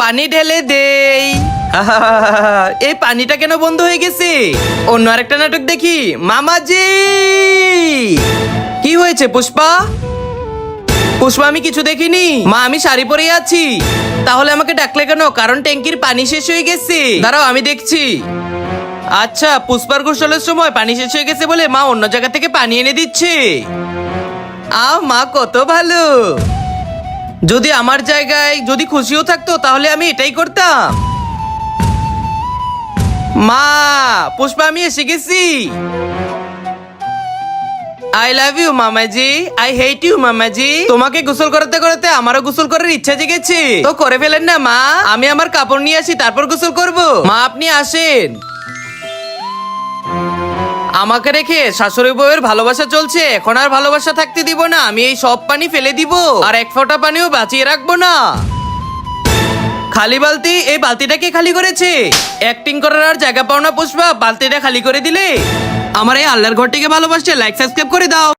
পানি ঢেলে দেই। এই পানিটা কেন বন্ধ হয়ে গেছে? অন্য আরেকটা নাটক দেখি। মামাজি, কি হয়েছে পুষ্পা? পুষ্পা, আমি কিছু দেখিনি। মা, আমি শাড়ি পরে আছি। তাহলে আমাকে ডাকলে কেন? কারণ ট্যাঙ্কির পানি শেষ হয়ে গেছে। দাঁড়াও, আমি দেখছি। আচ্ছা, পুষ্পার গোসলের সময় পানি শেষ হয়ে গেছে বলে মা অন্য জায়গা থেকে পানি এনে দিচ্ছে। মা কত ভালো। যদি আমার জায়গায় যদি খুশিও থাকতো তাহলে আমি এটাই করতাম। মা, পুষ্পা, আমি এসে গেছি। I love you Mamaji, I hate you Mamaji. তোমাকে গোসল করাতে করাতে আমারও গোসল করার ইচ্ছা জেগেছে। তো করে ফেলেন না মা, আমি আমার কাপড় নিয়ে আসি তারপর গোসল করব। মা, আপনি আসেন। আমাকে রেখে শাশুড়ি বউয়ের ভালোবাসা চলছে, এখন আর ভালোবাসা থাকতে দিব না। আমি এই সব পানি ফেলে দিব, আর এক ফোঁটা পানিও বাঁচিয়ে রাখবো না। খালি বালতি, এই বালতিটা কে খালি করেছে? অ্যাক্টিং করার আর জায়গা পাও না পুষ্পা, বালতিটা খালি করে দিলে। আমার এই আল্লাহর ঘরটিকে ভালোবাসছে, লাইক সাবস্ক্রাইব করে দাও।